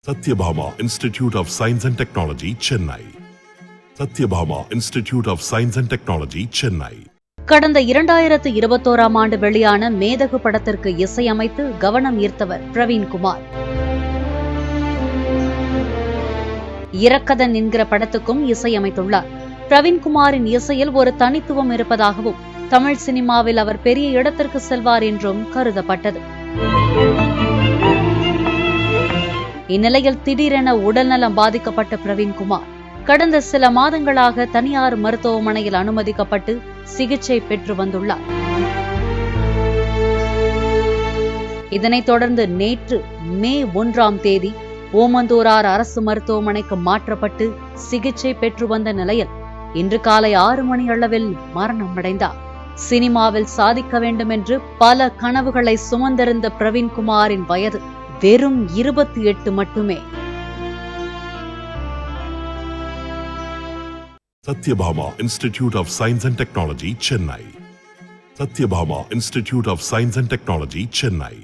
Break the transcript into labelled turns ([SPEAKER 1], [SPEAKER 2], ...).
[SPEAKER 1] Satyabhama Institute of Science and Technology, Chennai. Satyabhama Institute of Science and Technology, Chennai.
[SPEAKER 2] கடந்த 2021ஆம் ஆண்டு வெளியான மேதகு படத்திற்கு இசையமைத்து கவனம் ஈர்த்தவர் பிரவீன்குமார். இரக்கதன் என்கிற படத்துக்கும் இசையமைத்துள்ளார். பிரவீன்குமாரின் இசையில் ஒரு தனித்துவம் இருப்பதாகவும் தமிழ் சினிமாவில் அவர் பெரிய இடத்திற்கு செல்வார் என்றும் கருதப்பட்டது. இந்நிலையில் திடீரென உடல்நலம் பாதிக்கப்பட்ட பிரவீன்குமார் கடந்த சில மாதங்களாக தனியார் மருத்துவமனையில் அனுமதிக்கப்பட்டு சிகிச்சை பெற்று வந்துள்ளார். இதனைத் தொடர்ந்து நேற்று மே 1ஆம் தேதி ஓமந்தூரார் அரசு மருத்துவமனைக்கு மாற்றப்பட்டு சிகிச்சை பெற்று வந்த நிலையில் இன்று காலை 6 மணி அளவில் மரணமடைந்தார். சினிமாவில் சாதிக்க வேண்டும் என்று பல கனவுகளை சுமந்திருந்த பிரவீன்குமாரின் வயது வெறும் 28 மட்டுமே.
[SPEAKER 1] Satyabhama Institute of Science and Technology, Chennai. Satyabhama Institute of Science and Technology, Chennai.